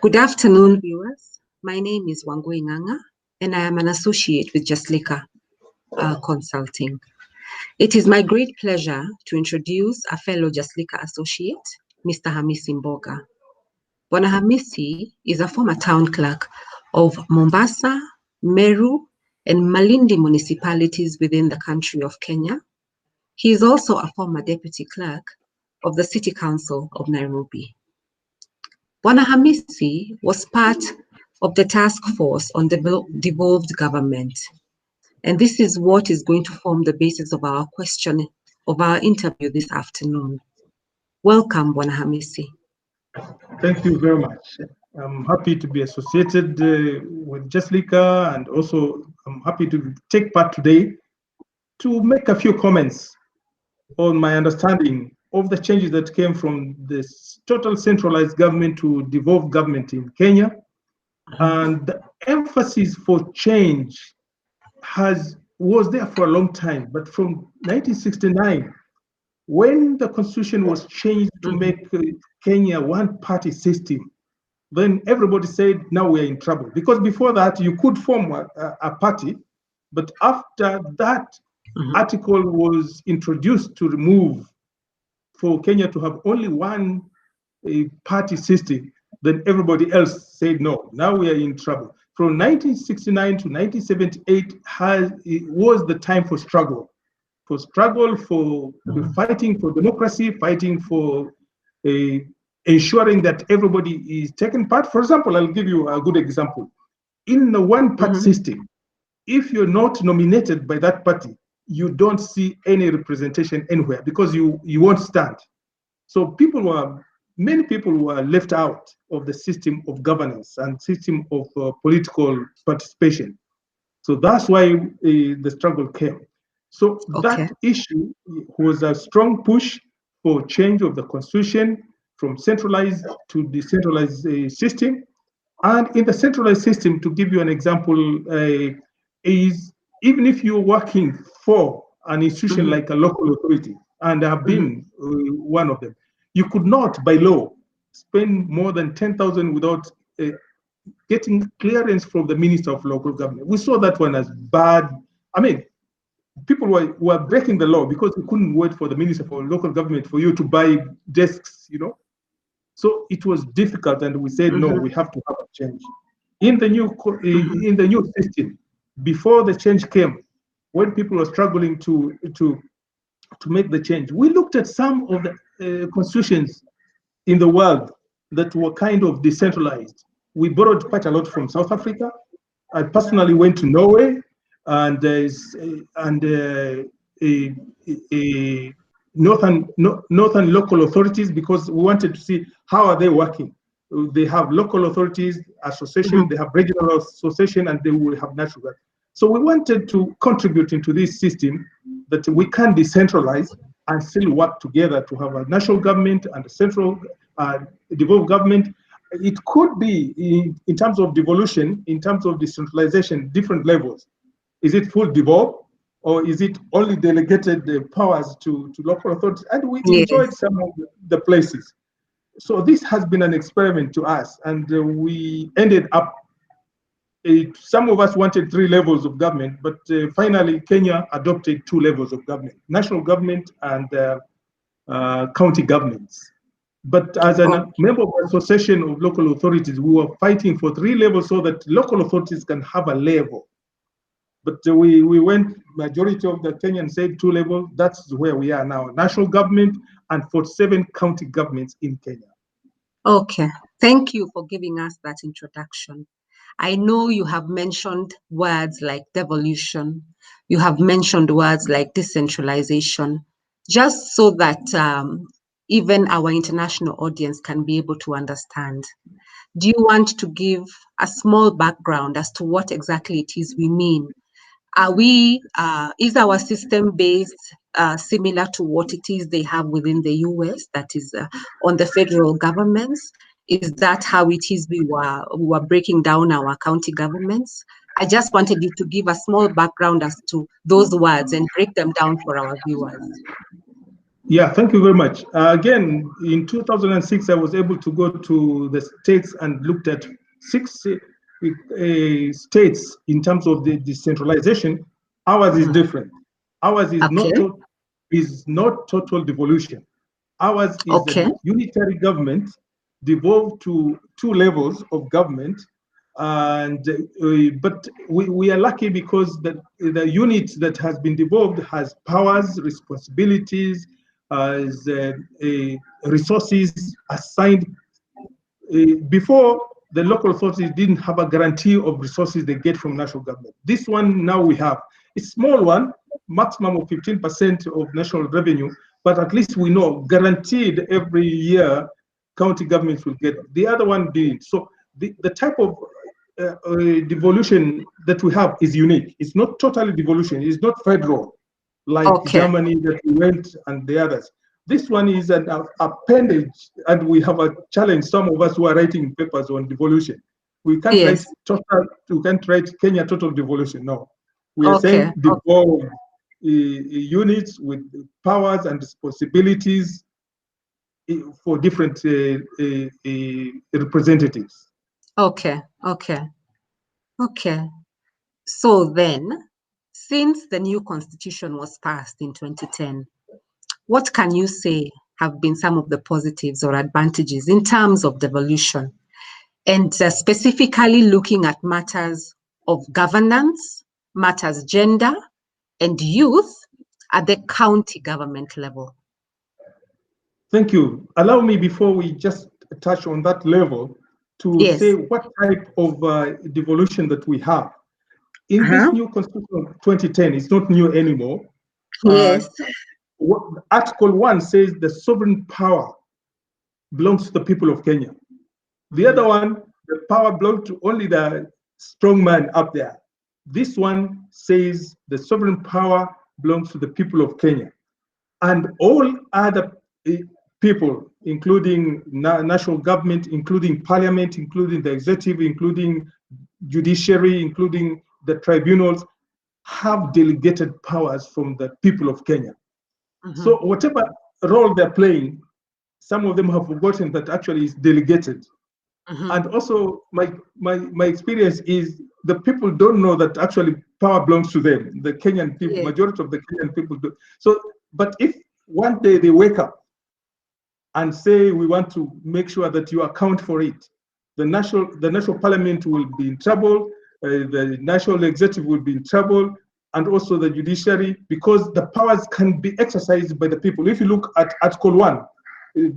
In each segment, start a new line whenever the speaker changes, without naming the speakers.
Good afternoon, viewers. My name is Wangui Nganga, and I am an associate with Jaslika Consulting. It is my great pleasure to introduce a fellow Jaslika associate, Mr. Hamisi Mboga. Bwana Hamisi is a former town clerk of Mombasa, Meru and Malindi municipalities within the country of Kenya. He is also a former deputy clerk of the City Council of Nairobi. Bwana Hamisi was part of the task force on devolved government. And this is what is going to form the basis of our interview this afternoon. Welcome, Bwana Hamisi.
Thank you very much. I'm happy to be associated with Jaslika, and also I'm happy to take part today to make a few comments on my understanding of the changes that came from this total centralized government to devolved government in Kenya. And the emphasis for change was there for a long time, but from 1969, when the constitution was changed to make Kenya one-party system, then everybody said, now we're in trouble. Because before that, you could form a party, but after that article was introduced to remove for Kenya to have only one party system, then everybody else said, no, now we are in trouble. From 1969 to 1978 was the time for struggle, for fighting for democracy, fighting for ensuring that everybody is taking part. For example, I'll give you a good example. In the one-party system, if you're not nominated by that party, you don't see any representation anywhere because you won't stand. So many people were left out of the system of governance and system of political participation. So that's why the struggle came. So that issue was a strong push for change of the constitution from centralized to decentralized system. And in the centralized system, to give you an example, is even if you're working for an institution like a local authority, and I have been one of them, you could not, by law, spend more than 10,000 without getting clearance from the Minister of Local Government. We saw that one as bad. I mean, people were breaking the law because we couldn't wait for the Minister for Local Government for you to buy desks, So it was difficult, and we said, no, we have to have a change. In the new system, before the change came, when people were struggling to make the change, we looked at some of the constitutions in the world that were kind of decentralized. We borrowed quite a lot from South Africa. I personally went to Norway and northern local authorities because we wanted to see how are they working. They have local authorities, association, they have regional association, and they will have national government. So we wanted to contribute into this system that we can decentralize and still work together to have a national government and a central devolved government. It could be in terms of devolution, in terms of decentralization, different levels. Is it full devolved, or is it only delegated powers to local authorities? And we enjoyed some of the places. So this has been an experiment to us, and we ended up, some of us wanted 3 levels of government, but finally Kenya adopted 2 levels of government, national government and county governments. But as a member of the Association of Local Authorities, we were fighting for 3 levels so that local authorities can have a level. But we went, majority of the Kenyans said 2 levels. That's where we are now, national government and 47 county governments in Kenya.
Okay, thank you for giving us that introduction. I know you have mentioned words like devolution, you have mentioned words like decentralization, just so that even our international audience can be able to understand. Do you want to give a small background as to what exactly it is we mean? Is our system based similar to what it is they have within the US, that is on the federal governments? Is that how it is we were breaking down our county governments? I just wanted you to give a small background as to those words and break them down for our viewers.
Yeah, thank you very much. Again, in 2006, I was able to go to the states and looked at 6 states in terms of the decentralization. Ours is different. Ours is
Okay.
not total devolution. Ours is a
Okay.
unitary government devolved to 2 levels of government, and but we are lucky because the unit that has been devolved has powers, responsibilities, as resources assigned. Before, the local authorities didn't have a guarantee of resources they get from national government. This one now we have. It's a small one, maximum of 15% of national revenue, but at least we know guaranteed every year county governments will get. The other one didn't. So the type of devolution that we have is unique. It's not totally devolution. It's not federal like Germany that we went and the others. This one is an appendage, and we have a challenge. Some of us who are writing papers on devolution, we can't write total. We can't write Kenya total devolution. No, we are saying devolved units with powers and responsibilities for different representatives.
Okay. So then, since the new constitution was passed in 2010, what can you say have been some of the positives or advantages in terms of devolution, and specifically looking at matters of governance, matters gender, and youth at the county government level?
Thank you. Allow me, before we just touch on that level, to say what type of devolution that we have. In this new constitution of 2010, it's not new anymore.
Yes.
Article 1 says the sovereign power belongs to the people of Kenya. The other one, the power belongs to only the strong man up there. This one says the sovereign power belongs to the people of Kenya. And all other people, including national government, including parliament, including the executive, including judiciary, including the tribunals, have delegated powers from the people of Kenya. So whatever role they're playing, some of them have forgotten that actually is delegated. And also my experience is the people don't know that actually power belongs to them. The Kenyan people, majority of the Kenyan people do. So, but if one day they wake up and say, we want to make sure that you account for it, the national parliament will be in trouble, the national executive will be in trouble, and also the judiciary, because the powers can be exercised by the people. If you look at Article 1,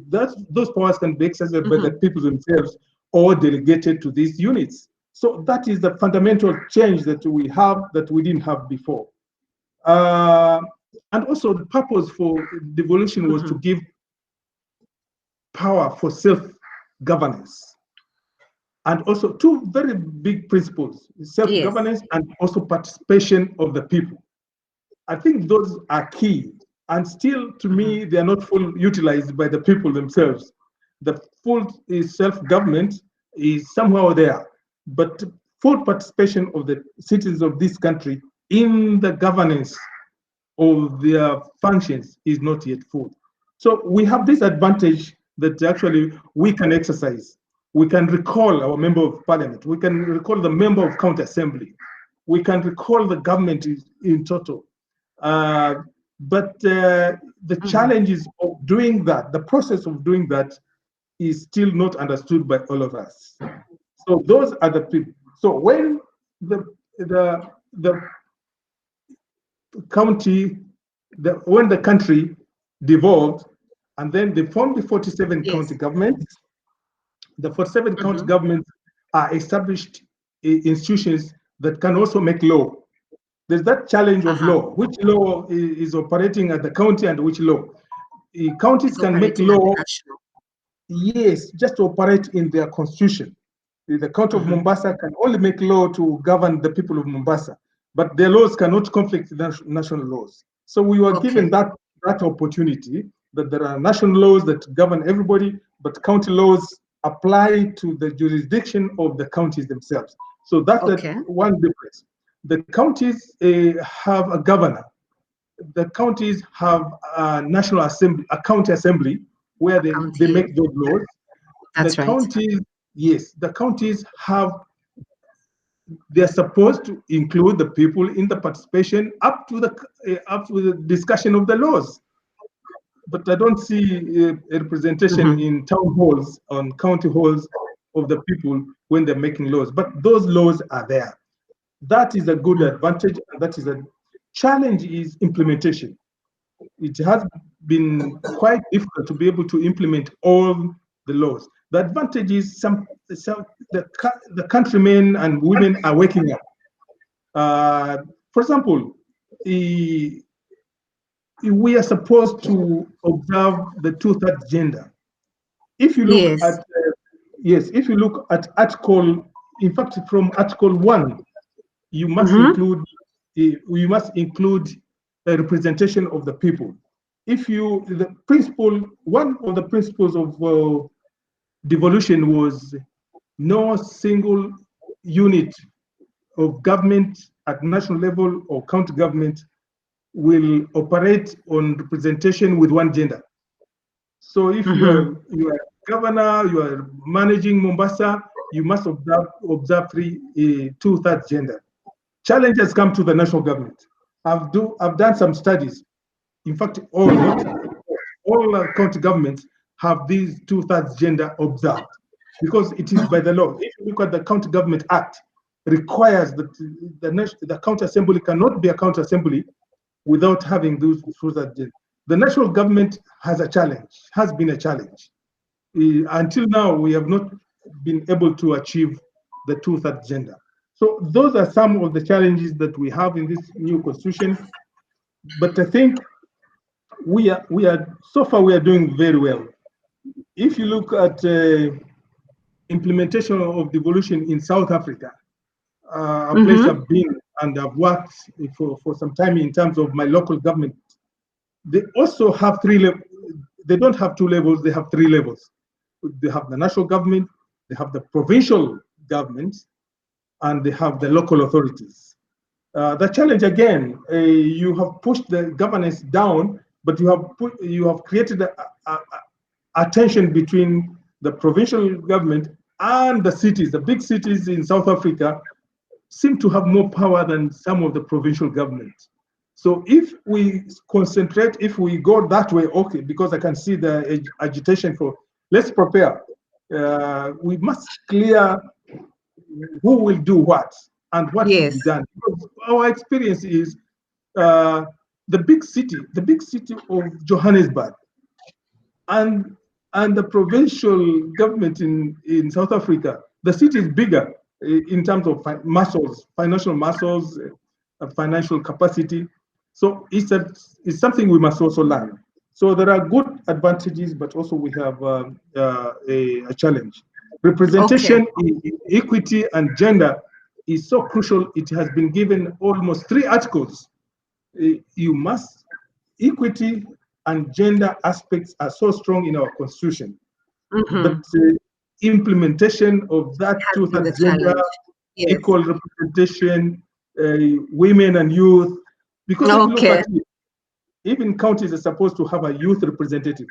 those powers can be exercised by the people themselves or delegated to these units. So that is the fundamental change that we have that we didn't have before. And also the purpose for devolution was to give power for self-governance. And also 2 very big principles, self-governance and also participation of the people. I think those are key. And still, to me, they are not fully utilized by the people themselves. The full self-government is somehow there, but full participation of the citizens of this country in the governance of their functions is not yet full. So we have this advantage that actually we can exercise. We can recall our member of parliament. We can recall the member of county assembly. We can recall the government in total. But the challenges of doing that, the process of doing that, is still not understood by all of us. So those are the people. So when the county, when the country devolved, and then they formed the 47 county governments, the 47 county governments are established institutions that can also make law. There's that challenge of law. Which law is operating at the county and which law? Counties can make law, yes, just to operate in their constitution. The county of Mombasa can only make law to govern the people of Mombasa, but their laws cannot conflict with national laws. So we were given that opportunity, that there are national laws that govern everybody, but county laws apply to the jurisdiction of the counties themselves. So that's one difference. The counties have a governor the counties have a national assembly, a county assembly, where they make those laws.
That's
the
right.
counties, yes, the counties have, they're supposed to include the people in the participation up to the discussion of the laws. But I don't see a representation in town halls, on county halls, of the people when they're making laws. But those laws are there. That is a good advantage, and that is a challenge, is implementation. It has been quite difficult to be able to implement all the laws. The advantage is the countrymen and women are waking up. For example, we are supposed to observe the two-thirds gender. If you look at if you look at article, in fact, from article 1, you must include a representation of the people. If you, one of the principles of devolution was no single unit of government at national level or county government will operate on representation with one gender. So if you are governor, you are managing Mombasa, you must observe two-thirds gender. Challenge has come to the national government. I've done some studies. In fact, all county governments have these two-thirds gender observed, because it is by the law. If you look at the County Government Act, requires that the county assembly cannot be a county assembly without having those two-thirds gender. The national government has been a challenge. Until now, we have not been able to achieve the two-thirds gender. So those are some of the challenges that we have in this new constitution. But I think so far we are doing very well. If you look at implementation of devolution in South Africa, a place I've been and I've worked for some time in terms of my local government, they also have three levels. They don't have two levels, they have three levels. They have the national government, they have the provincial governments, and they have the local authorities. The challenge again, you have pushed the governance down, but you have created a tension between the provincial government and the cities. The big cities in South Africa seem to have more power than some of the provincial governments. So if we concentrate, if we go that way, okay, because I can see the agitation for, let's prepare. We must clear who will do what and what will be done. Because our experience is the big city of Johannesburg and the provincial government in South Africa, the city is bigger in terms of financial muscles, financial capacity. So it's something we must also learn. So there are good advantages, but also we have a challenge. Representation, equity, and gender is so crucial. It has been given almost 3 articles. Equity and gender aspects are so strong in our constitution. But implementation of that two-thirds gender, equal representation, women and youth, because if you look at it, even counties are supposed to have a youth representative.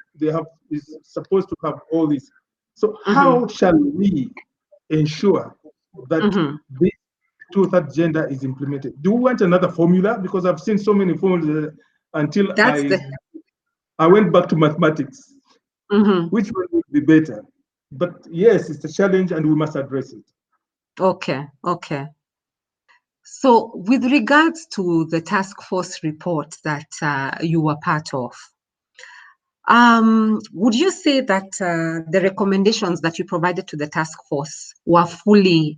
Is supposed to have all this. So how shall we ensure that this two-thirds gender is implemented? Do we want another formula? Because I've seen so many formulas until I went back to mathematics. Which one would be better? But yes, it's a challenge and we must address it.
Okay. So with regards to the task force report that you were part of, would you say that the recommendations that you provided to the task force were fully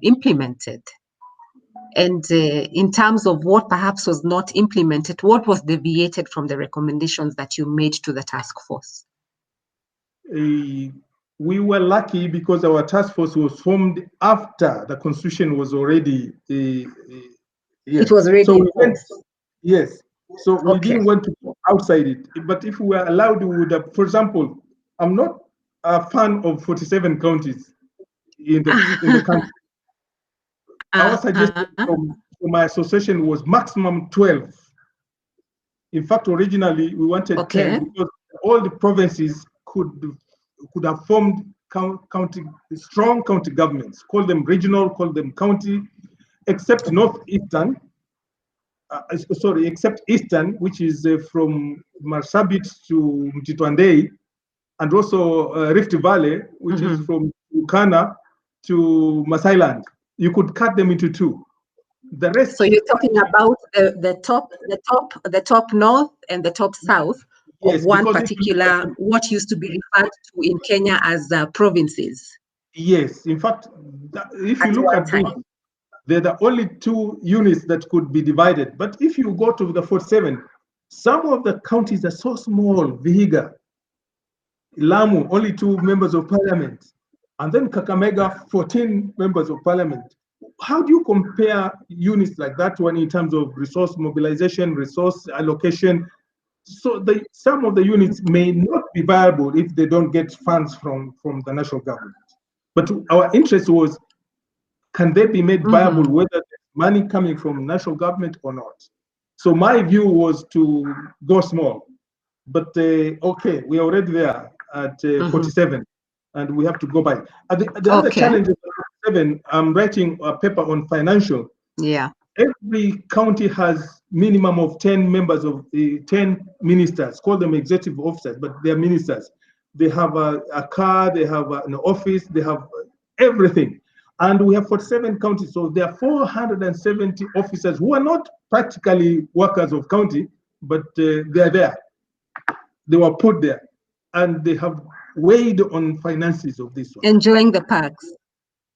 implemented? And in terms of what perhaps was not implemented, what was deviated from the recommendations that you made to the task force?
We were lucky because our task force was formed after the constitution was already
it was already
so we didn't want to go outside it. But if we were allowed, we would have. For example, I'm not a fan of 47 counties in the country. Our suggestion from my association was maximum 12. In fact, originally we wanted 10 because all the provinces could have formed strong county governments, call them regional, call them county, except northeastern. Except eastern, which is from Marsabit to Mtitwandei, and also Rift Valley, which is from Turkana to Masailand. You could cut them into two. The rest.
So you're talking about the top north and the top south of one particular, what used to be referred to in Kenya as provinces.
Yes, in fact, if you look at this, they're the only two units that could be divided. But if you go to the 47, some of the counties are so small. Vihiga, Lamu, only 2 members of parliament. And then Kakamega, 14 members of parliament. How do you compare units like that one in terms of resource mobilization, resource allocation? So some of the units may not be viable if they don't get funds from the national government. But our interest was, can they be made viable whether there's money coming from national government or not? So my view was to go small. But okay, we're already there at 47, and we have to go by. The other challenge of 47, I'm writing a paper on financial.
Yeah.
Every county has minimum of 10 members of 10 ministers, call them executive officers, but they're ministers. They have a car, they have an office, they have everything. And we have 47 counties, so there are 470 officers who are not practically workers of county, but they're there. They were put there, and they have weighed on finances of this one.
Enjoying the perks.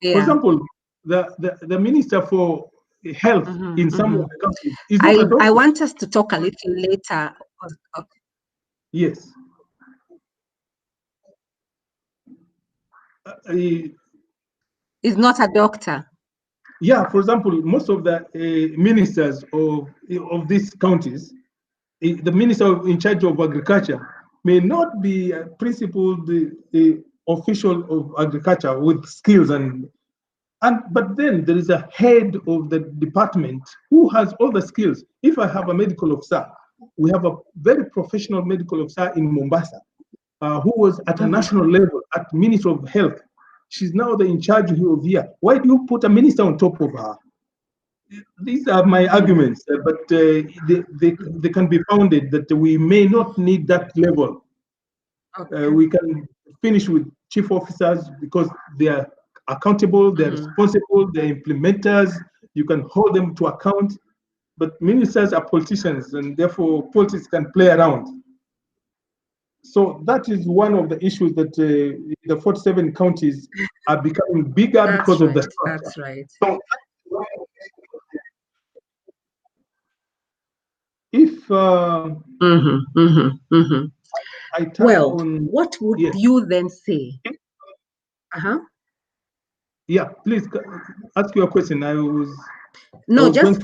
Yeah.
For example, the minister for health in some of the countries is not a doctor.
I want us to talk a little later.
Yes.
Is not a doctor.
Yeah, for example, most of the ministers of these counties, the minister in charge of agriculture may not be a principal official of agriculture with skills but then there is a head of the department who has all the skills. If I have a medical officer, we have a very professional medical officer in Mombasa who was at a national level at Ministry of Health. She's now in charge of here. Why do you put a minister on top of her? These are my arguments, but they can be founded that we may not need that level. We can finish with chief officers because they are accountable, they're responsible, they're implementers. You can hold them to account. But ministers are politicians, and therefore politics can play around. So that is one of the issues that the 47 counties are becoming bigger because of the structure.
That's right.
So, if
what would you then say?
Yeah, please ask your question.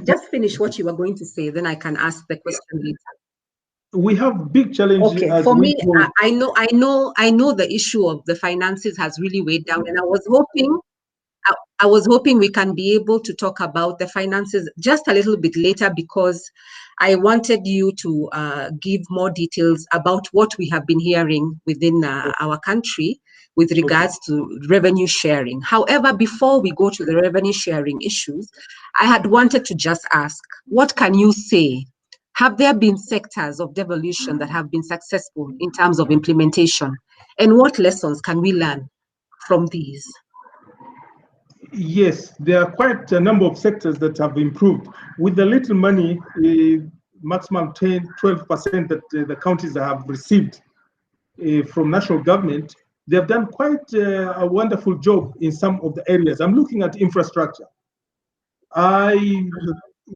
Just finish what you were going to say, then I can ask the question later.
We have big challenges.
Okay, for me, I know the issue of the finances has really weighed down, and I was hoping we can be able to talk about the finances just a little bit later, because I wanted you to give more details about what we have been hearing within our country with regards to revenue sharing. However, before we go to the revenue sharing issues, I had wanted to just ask, what can you say? Have there been sectors of devolution that have been successful in terms of implementation? And what lessons can we learn from these?
Yes, there are quite a number of sectors that have improved. With the little money, maximum 10-12% that the counties have received from national government, they have done quite a wonderful job in some of the areas. I'm looking at infrastructure. I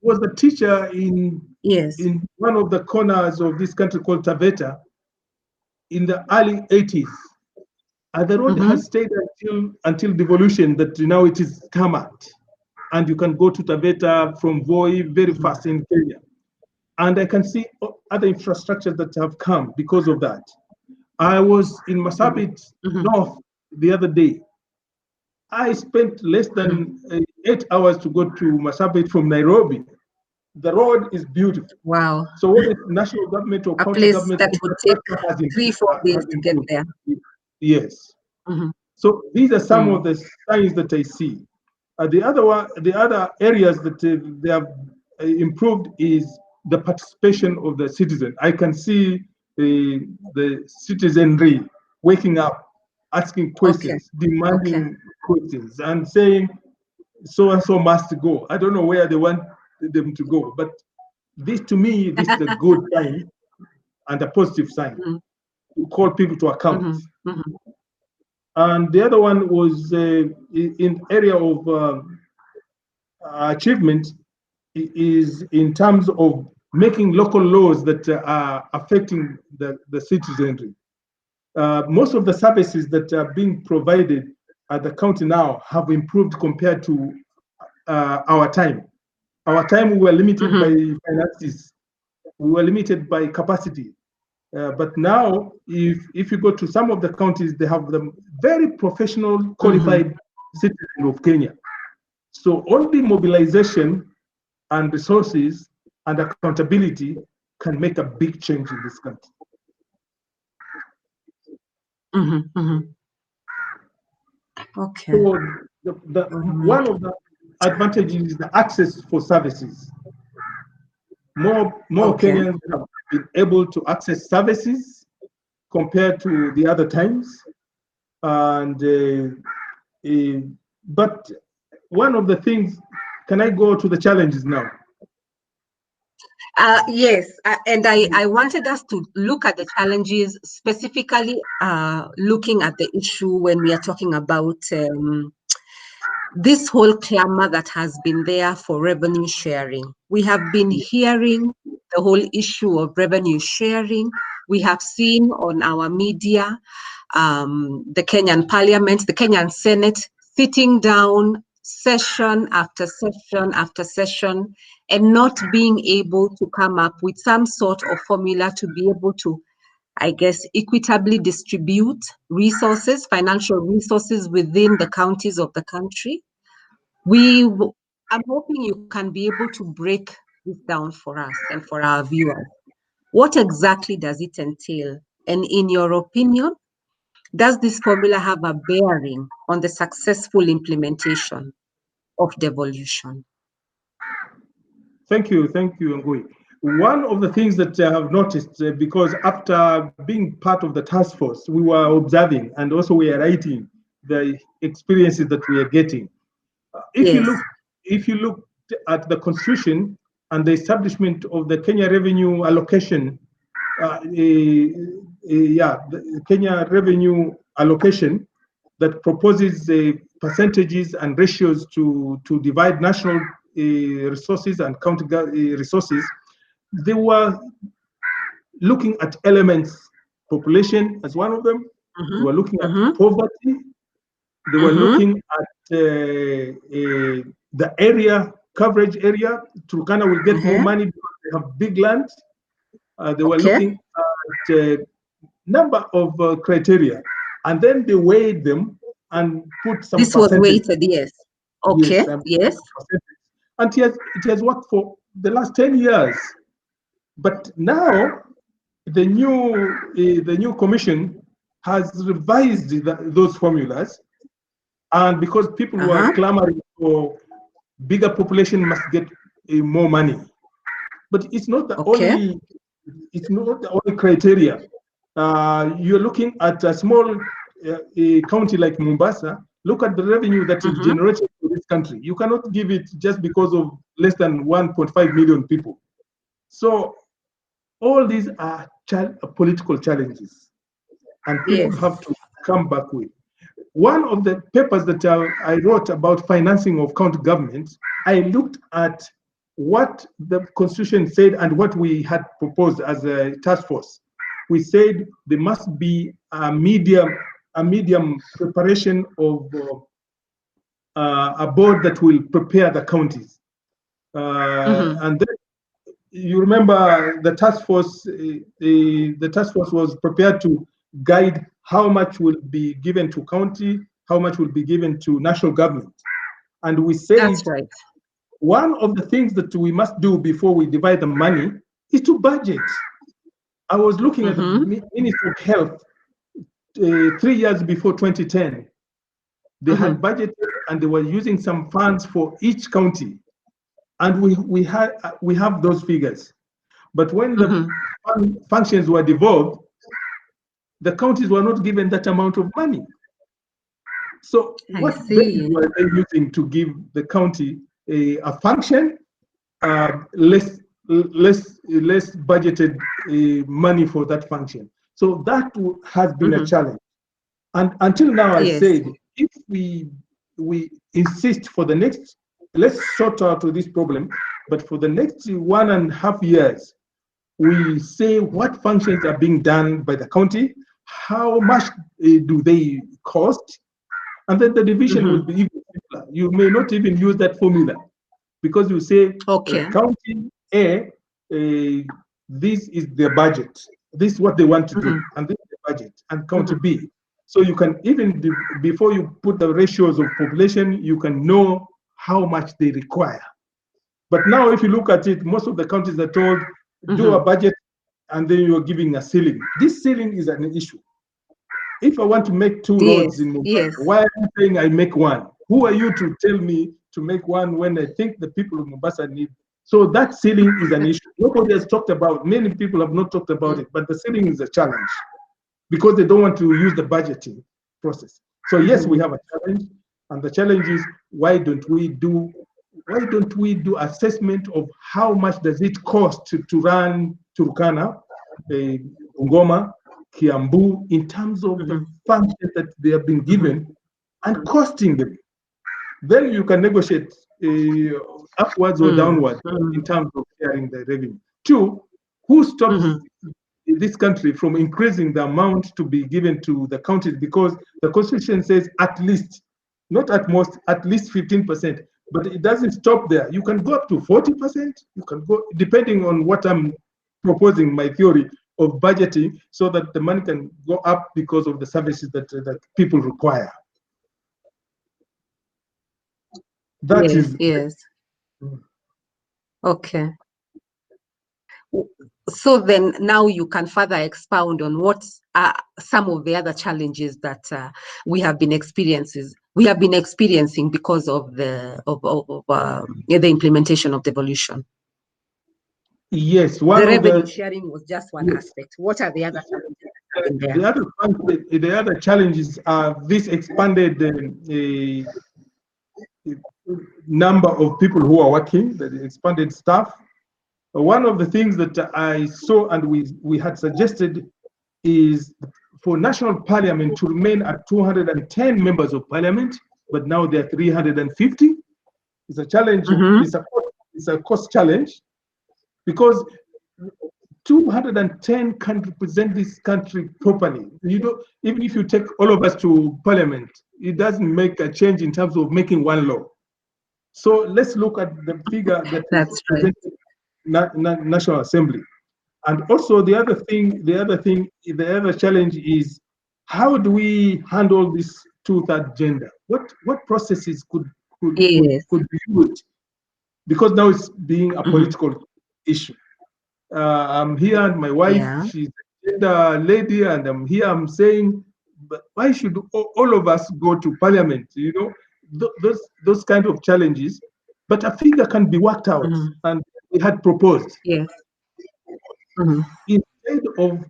was a teacher in one of the corners of this country called Taveta in the early 80s. And the road has stayed until devolution, that now it is tarmac. And you can go to Taveta from Voi very fast in Kenya. And I can see other infrastructures that have come because of that. I was in Marsabit North the other day. I spent less than 8 hours to go to Marsabit from Nairobi. The road is beautiful.
Wow.
So whether it's national government or
A
county
place
government,
that would take
infrastructure has
3-4 days to get
improved.
there.
Yes.
Mm-hmm.
So these are some of the signs that I see. The other areas that they have improved is the participation of the citizen. I can see the citizenry waking up, asking questions, demanding questions, and saying so and so must go. I don't know where they want them to go, but this, to me, this is a good sign and a positive sign to call people to account. And the other one was in area of achievement is in terms of making local laws that are affecting the citizenry. Most of the services that are being provided at the county now have improved compared to our time. Our time, we were limited by finances. We were limited by capacity. But now, if you go to some of the counties, they have the very professional, qualified citizens of Kenya. So only mobilization and resources and accountability can make a big change in this country.
Okay.
So one of the advantages is the access for services. More Kenyans have been able to access services compared to the other times, and but one of the things, can I go to the challenges now?
Yes, and I wanted us to look at the challenges, specifically looking at the issue when we are talking about this whole clamor that has been there for revenue sharing. We have been hearing the whole issue of revenue sharing. We have seen on our media the Kenyan Parliament, the Kenyan Senate sitting down session after session after session and not being able to come up with some sort of formula to be able to, I guess, equitably distribute resources, financial resources within the counties of the country. I'm hoping you can be able to break this down for us and for our viewers. What exactly does it entail? And in your opinion, does this formula have a bearing on the successful implementation of devolution?
Thank you, Wangui. One of the things that I have noticed, because after being part of the task force, we were observing and also we are writing the experiences that we are getting. If you look at the constitution and the establishment of the Kenya Revenue Allocation, the Kenya Revenue Allocation that proposes percentages and ratios to divide national resources and county resources, they were looking at elements, population as one of them. They were looking at poverty. They were looking at the area, coverage area. Turkana will get more money because they have big land. They were looking at a number of criteria, and then they weighed them and put some
This was weighted, yes. Okay, yes.
And it has worked for the last 10 years. But now the new commission has revised those formulas, and because people were clamoring for bigger population must get more money, but it's not the only. It's not the only criteria. You're looking at a small county like Mombasa. Look at the revenue that is generated for this country. You cannot give it just because of less than 1.5 million people. So all these are political challenges, and people have to come back with. One of the papers that I wrote about financing of county governments, I looked at what the constitution said and what we had proposed as a task force. We said there must be a medium preparation of a board that will prepare the counties. And then you remember the task force. The task force was prepared to guide how much will be given to county, how much will be given to national government, and we said one of the things that we must do before we divide the money is to budget. I was looking at the Ministry of Health 3 years before 2010. They had budgeted and they were using some funds for each county. And we have those figures. But when the functions were devolved, the counties were not given that amount of money. So what were they using to give the county a function, less budgeted money for that function? So that has been a challenge. And until now, I said, if we insist for the next, let's sort out this problem, but for the next 1.5 years, we say what functions are being done by the county, how much do they cost, and then the division will be even simpler. You may not even use that formula, because you say, county A, this is their budget, this is what they want to do, and this is the budget, and county B. So you can even, before you put the ratios of population, you can know how much they require. But now if you look at it, most of the counties are told, do a budget, and then you're giving a ceiling. This ceiling is an issue. If I want to make 2 roads in Mombasa, why are you saying I make 1? Who are you to tell me to make 1 when I think the people of Mombasa need? So that ceiling is an issue. Nobody has talked about, many people have not talked about it, but the ceiling is a challenge because they don't want to use the budgeting process. So yes, we have a challenge, and the challenge is, why don't we do assessment of how much does it cost to run Turkana, Bungoma, Kiambu, in terms of the functions that they have been given and costing them. Then you can negotiate upwards or downwards in terms of sharing the revenue. 2, who stops this country from increasing the amount to be given to the counties? Because the constitution says at least, not at most, at least 15%. But it doesn't stop there. You can go up to 40%. You can go, depending on what I'm proposing, my theory of budgeting, so that the money can go up because of the services that people require. That is.
Yes. Okay. So then now you can further expound on what are some of the other challenges that we have been experiencing because of the implementation of devolution.
Yes,
the revenue sharing was just one aspect. What are the other challenges?
The other challenges are this expanded number of people who are working, the expanded staff. One of the things that I saw and we had suggested is for National Parliament to remain at 210 members of Parliament, but now they're 350. It's a challenge. It's a cost challenge, because 210 can represent this country properly. You don't, even if you take all of us to Parliament, it doesn't make a change in terms of making one law. So let's look at the figure that's presented National Assembly. And also the other challenge is, how do we handle this 2/3 gender? What processes could be used? Because now it's being a political issue. I'm here, and my wife, she's a gender lady, and I'm here, I'm saying, but why should all of us go to Parliament? You know, those kind of challenges. But a figure can be worked out, and we had proposed.
Yes.
Instead of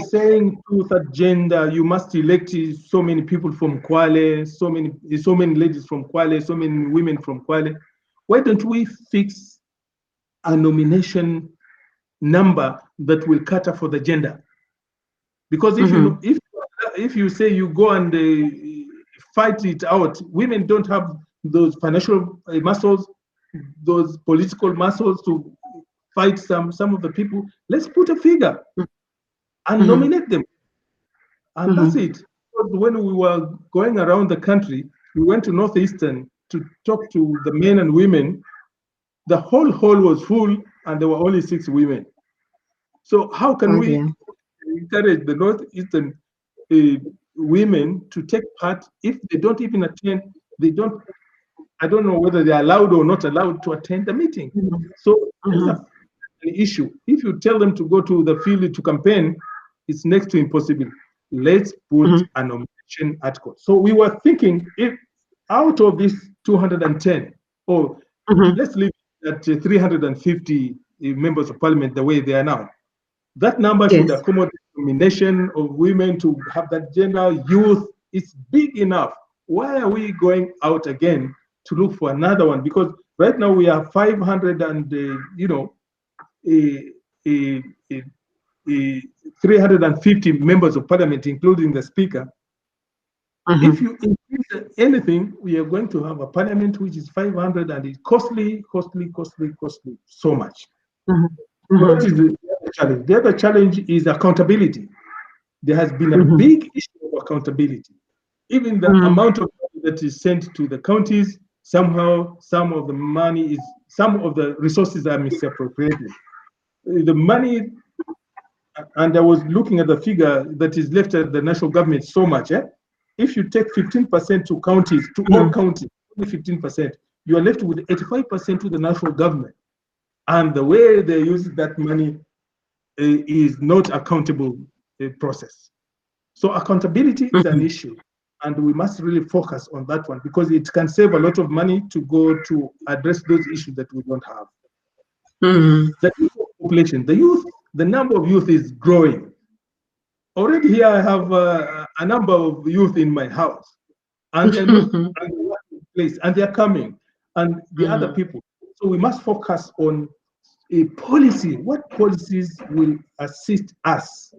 saying 2/3 gender, you must elect so many people from Kwale, so many ladies from Kwale, so many women from Kwale. Why don't we fix a nomination number that will cater for the gender? Because if you say you go and fight it out, women don't have those financial muscles, those political muscles to fight some of the people. Let's put a figure and nominate them, and that's it. When we were going around the country, we went to Northeastern to talk to the men and women. The whole hall was full, and there were only 6 women. So how can we encourage the Northeastern women to take part if they don't even attend? They don't I don't know whether they're allowed or not allowed to attend the meeting. So it's an issue. If you tell them to go to the field to campaign, it's next to impossible. Let's put a nomination article. So we were thinking, if out of this 210, or let's leave it at 350 members of parliament the way they are now, that number should accommodate nomination of women to have that gender, youth. It's big enough. Why are we going out again to look for another one? Because right now we are 500 and 350 members of parliament, including the speaker. If you increase anything, we are going to have a parliament which is 500, and it's costly so much. What is the other challenge? The other challenge is accountability. There has been a big issue of accountability. Even the amount of money that is sent to the counties, somehow some of the resources are misappropriated. The money, and I was looking at the figure that is left at the national government so much. If you take 15% to counties, to all counties, only 15%, you are left with 85% to the national government. And the way they use that money is not accountable process. So accountability is an issue, and we must really focus on that one, because it can save a lot of money to go to address those issues that we don't have. The population, the youth, the number of youth is growing. Already here I have a number of youth in my house, and they're not in the place, and they're coming, and the other people. So we must focus on a policy. What policies will assist us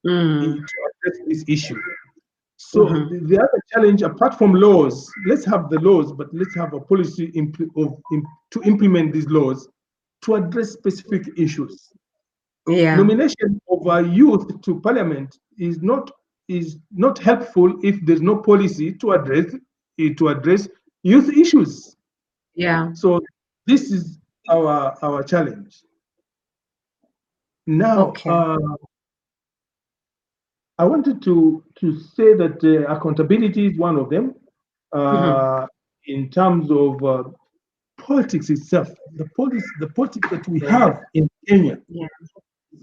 to address this issue? So the other challenge, apart from laws, let's have the laws, but let's have a policy to implement these laws to address specific issues. Nomination of a youth to parliament is not helpful if there's no policy to address youth issues. So this is our challenge. Now, I wanted to say that accountability is one of them. In terms of politics itself, the politics that we have in Kenya, is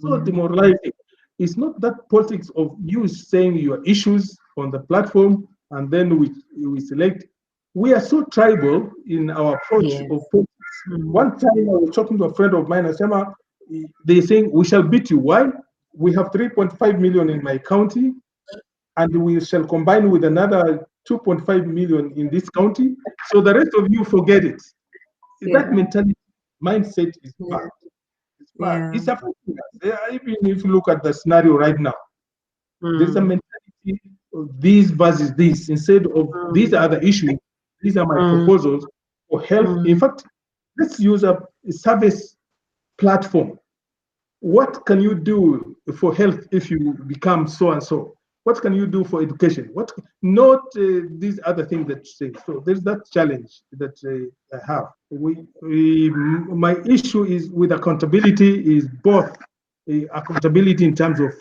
so demoralizing. It's not that politics of you saying your issues on the platform and then we select. We are so tribal in our approach of politics. One time I was talking to a friend of mine, I said, they're saying we shall beat you. Why? We have 3.5 million in my county, and we shall combine with another 2.5 million in this county. So the rest of you forget it. That mentality, mindset is bad. It's bad. It's affecting us. Even if you look at the scenario right now, there's a mentality of these versus this, instead of these are the issues, these are my proposals for health. In fact, let's use a service platform. What can you do for health if you become so and so? What can you do for education? What not these other things that you say. So there's that challenge that I have. My issue is with accountability is both accountability in terms of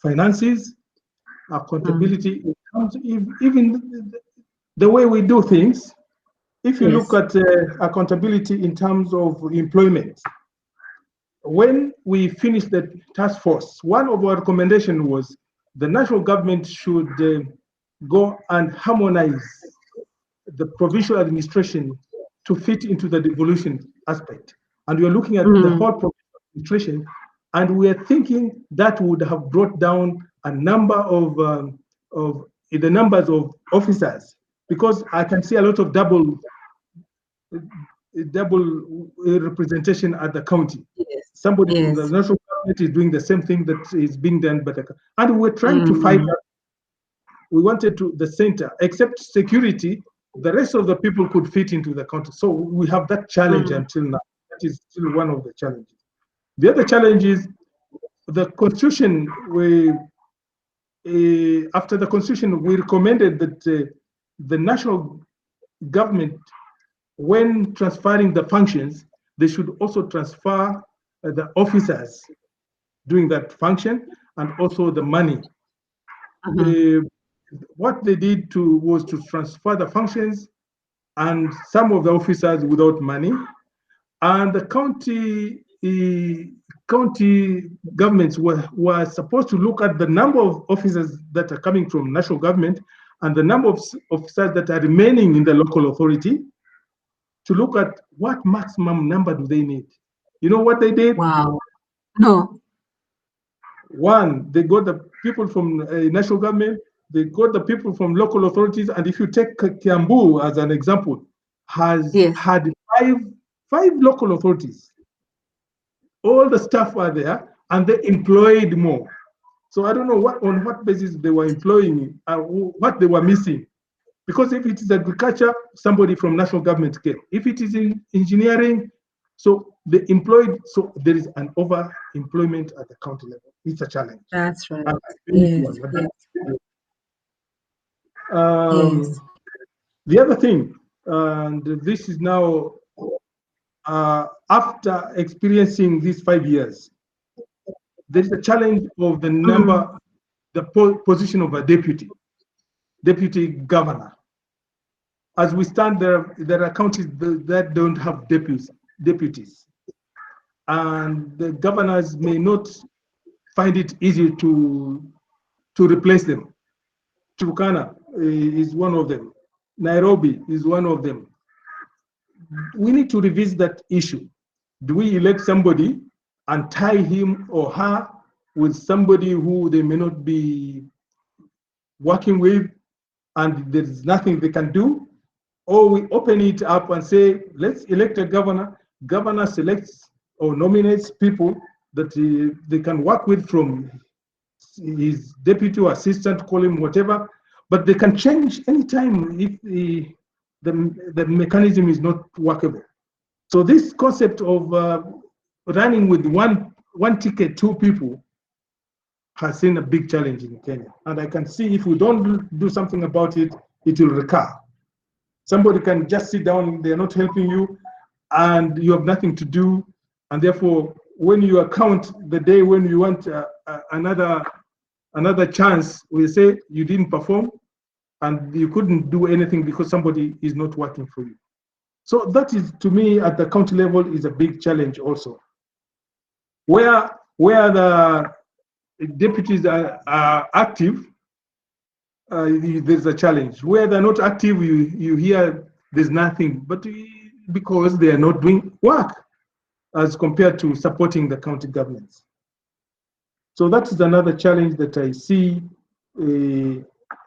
finances, accountability in terms of even the way we do things. If you look at accountability in terms of employment, when we finished the task force, one of our recommendations was the national government should go and harmonize the provincial administration to fit into the devolution aspect. And we are looking at the whole provincial administration, and we are thinking that would have brought down a number of the numbers of officers, because I can see a lot of double representation at the county. Somebody from the national government is doing the same thing that is being done by the county. And we're trying to fight that. We wanted to the center, except security, the rest of the people could fit into the county. So we have that challenge until now. That is still one of the challenges. The other challenge is the constitution. After the constitution, we recommended that the national government, when transferring the functions, they should also transfer the officers doing that function and also the money. What they did was to transfer the functions and some of the officers without money. And the county governments were supposed to look at the number of officers that are coming from national government and the number of officers that are remaining in the local authority to look at what maximum number do they need. You know what they did?
Wow. No.
One, they got the people from national government, they got the people from local authorities, and if you take Kiambu as an example, has had five local authorities. All the staff were there, and they employed more. So I don't know on what basis they were employing, what they were missing. Because if it is agriculture, somebody from national government came. If it is in engineering, so they employed, so there is an over-employment at the county level. It's a challenge.
That's right. Yes.
Yes. The other thing, and this is now after experiencing these 5 years, there is a challenge of the number, the position of a deputy governor. As we stand there are counties that don't have deputies. And the governors may not find it easy to replace them. Turkana is one of them. Nairobi is one of them. We need to revisit that issue. Do we elect somebody and tie him or her with somebody who they may not be working with and there's nothing they can do? Or we open it up and say, let's elect a governor. Governor selects or nominates people that they can work with from his deputy or assistant, call him whatever, but they can change anytime if the mechanism is not workable. So this concept of running with one ticket, two people, has seen a big challenge in Kenya. And I can see if we don't do something about it, it will recur. Somebody can just sit down, they're not helping you, and you have nothing to do. And therefore, when you account the day when you want another chance, we say you didn't perform and you couldn't do anything because somebody is not working for you. So that is, to me, at the county level, is a big challenge also. Where the deputies are active, there's a challenge. Where they're not active, you hear there's nothing, but because they are not doing work as compared to supporting the county governments. So that is another challenge that I see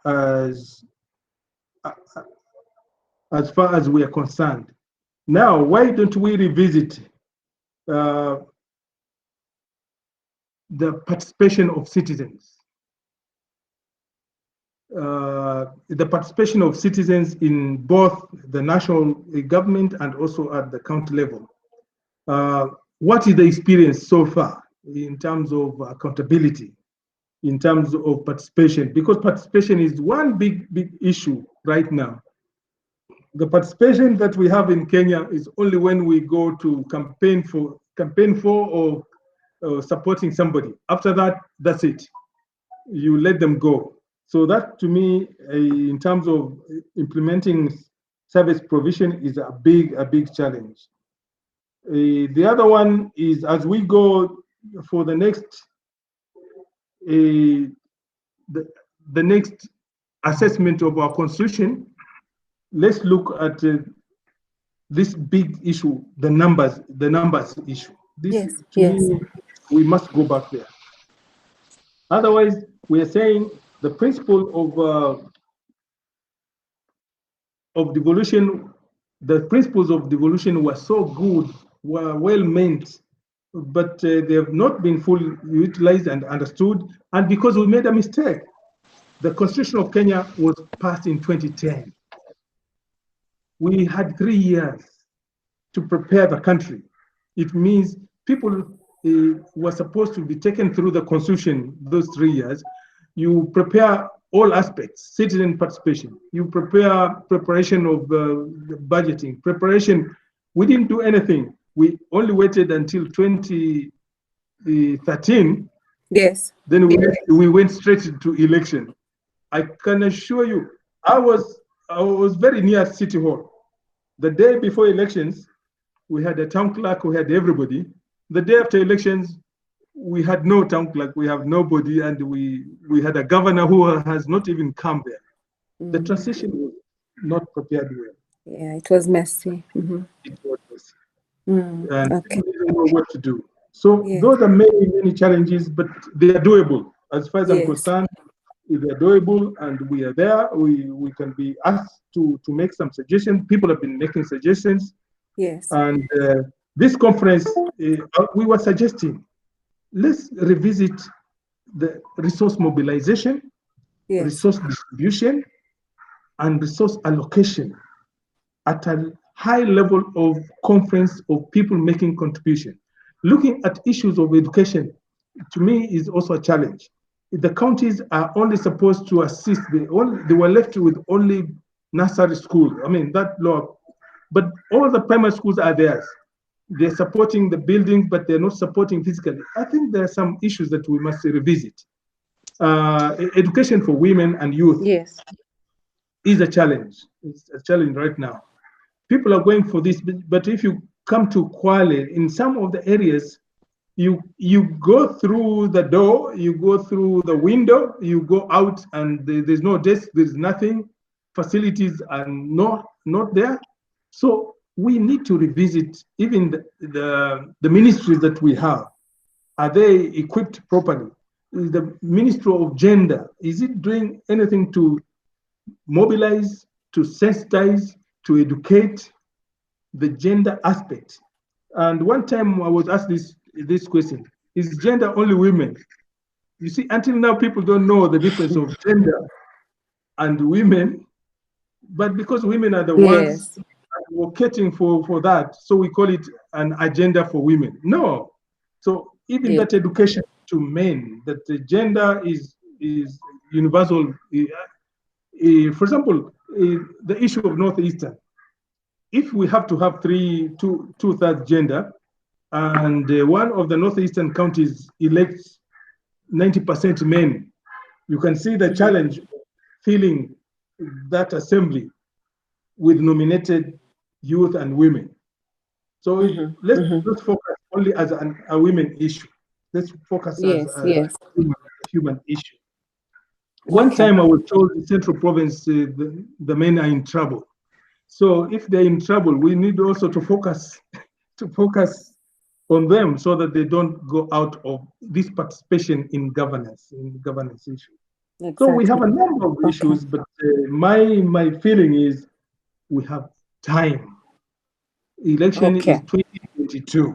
as far as we are concerned. Now, why don't we revisit the participation of citizens? The participation of citizens in both the national government and also at the county level. What is the experience so far in terms of accountability, in terms of participation? Because participation is one big issue right now. The participation that we have in Kenya is only when we go to campaign for or supporting somebody. After that, that's it. You let them go. So that, to me, in terms of implementing service provision, is a big challenge. The other one is, as we go for the next the next assessment of our constitution, let's look at this big issue, the numbers issue. This, me, we must go back there. Otherwise, we are saying the principle of devolution, the principles of devolution were so good, were well meant, but they have not been fully utilized and understood. And because we made a mistake, the Constitution of Kenya was passed in 2010. We had 3 years to prepare the country. It means people were supposed to be taken through the Constitution those 3 years. You prepare all aspects, citizen participation. You prepare preparation of budgeting, preparation. We didn't do anything. We only waited until 2013.
Yes.
Then we went straight to election. I can assure you, I was very near City Hall. The day before elections, we had a town clerk, we had everybody. The day after elections, we had no town clerk, we have nobody, and we had a governor who has not even come there. The transition was not prepared well.
Yeah, it was messy.
It was messy. And
Okay.
we didn't know what to do. So those are many, many challenges, but they are doable. As far as I'm concerned, if they're doable and we are there, we can be asked to make some suggestions. People have been making suggestions.
Yes.
And this conference, we were suggesting, let's revisit the resource mobilization, resource distribution, and resource allocation at a high level of conference of people making contribution. Looking at issues of education, to me, is also a challenge. The counties are only supposed to assist. They were left with only nursery school. I mean, that law, but all the primary schools are theirs. They're supporting the buildings, but they're not supporting physically. I think there are some issues that we must revisit. Education for women and youth is a challenge. It's a challenge right now. People are going for this, but if you come to Kwale, in some of the areas, you go through the door, you go through the window, you go out, and there's no desk, there's nothing. Facilities are not there. So we need to revisit even the ministries that we have. Are they equipped properly? Is the Ministry of Gender, is it doing anything to mobilize, to sensitize, to educate the gender aspect? And one time I was asked this question, is gender only women? You see, until now, people don't know the difference of gender and women, but because women are the ones advocating for that, so we call it an agenda for women. No. So even that education to men, that the gender is universal. For example, the issue of Northeastern, if we have to have two-thirds gender, and one of the Northeastern counties elects 90% men, you can see the challenge of filling that assembly with nominated youth and women. So let's not focus only as a women issue. Let's focus as a human issue. One time I was told in Central Province, the men are in trouble. So if they're in trouble, we need also to focus on them so that they don't go out of this participation in governance issue. So we have a number of issues, but my feeling is we have time. Election is 2022.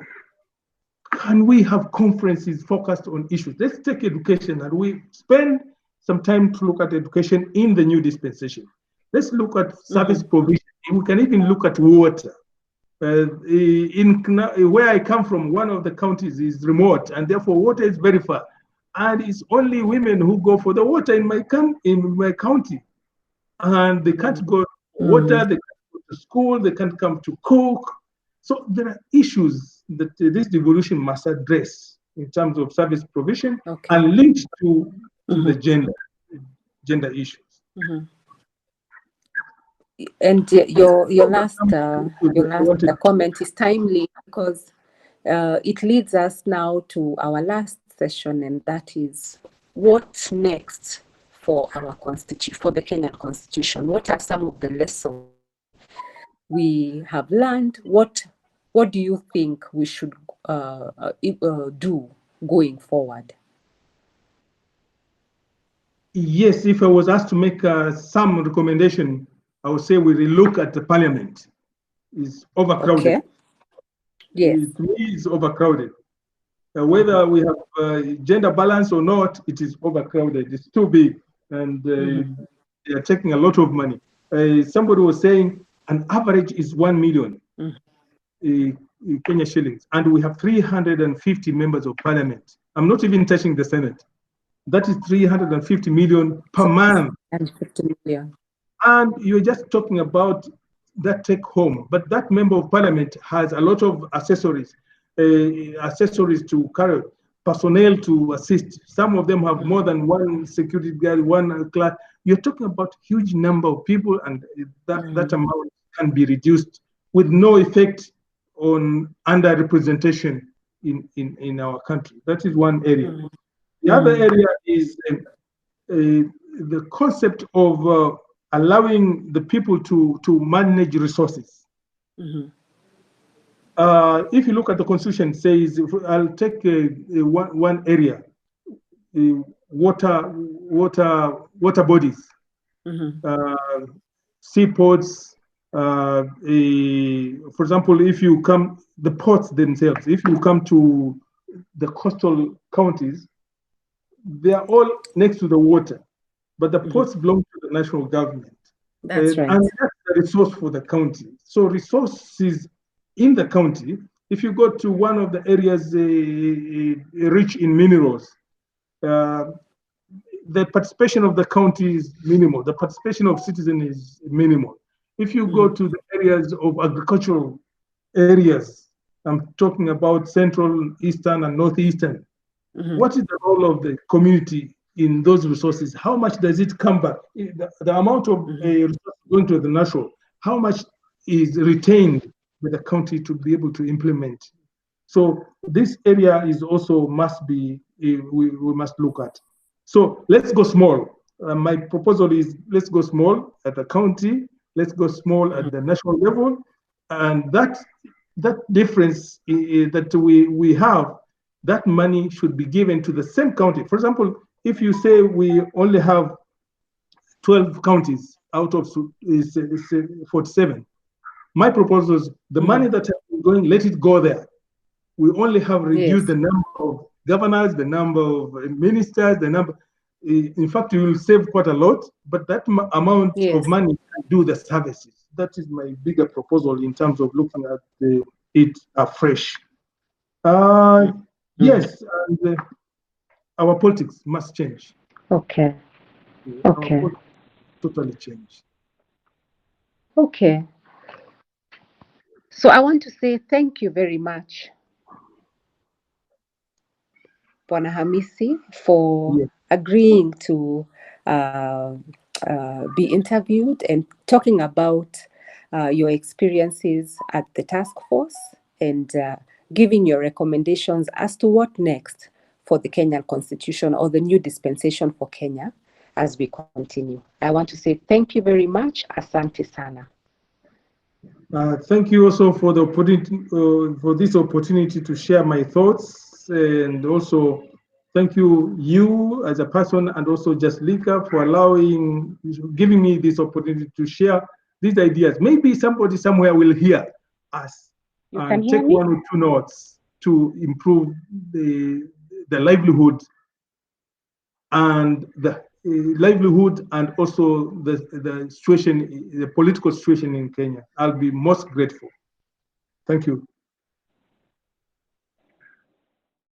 Can we have conferences focused on issues? Let's take education, and we spend some time to look at education in the new dispensation. Let's look at service provision. We can even look at water. Where I come from, one of the counties is remote, and therefore water is very far. And it's only women who go for the water in my county. And they can't go to water, they can't go to school, they can't come to cook. So there are issues that this devolution must address in terms of service provision and linked to the gender issues.
And your last comment is timely, because it leads us now to our last session, and that is what next for our constitution, for the Kenyan Constitution. What are some of the lessons we have learned? What do you think we should do going forward?
Yes, if I was asked to make some recommendation, I would say we relook at the parliament. It's overcrowded. To me, it's overcrowded. Whether we have gender balance or not, it is overcrowded. It's too big, and they are taking a lot of money. Somebody was saying an average is 1 million Kenya shillings, and we have 350 members of parliament. I'm not even touching the Senate. That is 350 million per month.
And 50 million.
And you're just talking about that take home, but that member of parliament has a lot of accessories to carry, personnel to assist. Some of them have more than one security guard, one clerk. You're talking about huge number of people, and that amount can be reduced with no effect on underrepresentation in our country. That is one area. The other area is the concept of allowing the people to manage resources. If you look at the constitution, it says, I'll take one area, water bodies, seaports. For example, if you come, the ports themselves, if you come to the coastal counties, they are all next to the water, but the ports belong to the national government.
That's right.
And that's the resource for the county. So resources in the county, if you go to one of the areas rich in minerals, the participation of the county is minimal. The participation of citizens is minimal. If you go to the areas of agricultural areas, I'm talking about central, eastern, and northeastern, what is the role of the community in those resources? How much does it come back? The amount of resources going to the national, how much is retained by the county to be able to implement? So this area is also must be, we must look at. So let's go small. My proposal is let's go small at the county, let's go small at the national level, and that difference that we have, that money should be given to the same county. For example, if you say we only have 12 counties out of 47, my proposal is the money that has been going, let it go there. We only have reduced the number of governors, the number of ministers, the number. In fact, you will save quite a lot, but that amount of money can do the services. That is my bigger proposal in terms of looking at it afresh. Yes, and our politics must change.
Okay. Okay.
Totally change.
Okay. So I want to say thank you very much, Bwana Hamisi, for agreeing to be interviewed and talking about your experiences at the task force and giving your recommendations as to what next for the Kenyan Constitution or the new dispensation for Kenya as we continue. I want to say thank you very much. Asante sana.
Thank you also for the opportunity, for this opportunity to share my thoughts, and also thank you as a person, and also Jaslika for giving me this opportunity to share these ideas. Maybe somebody somewhere will hear us and take 1 or 2 notes to improve the livelihood and also the situation, the political situation in Kenya. I'll be most grateful. Thank you.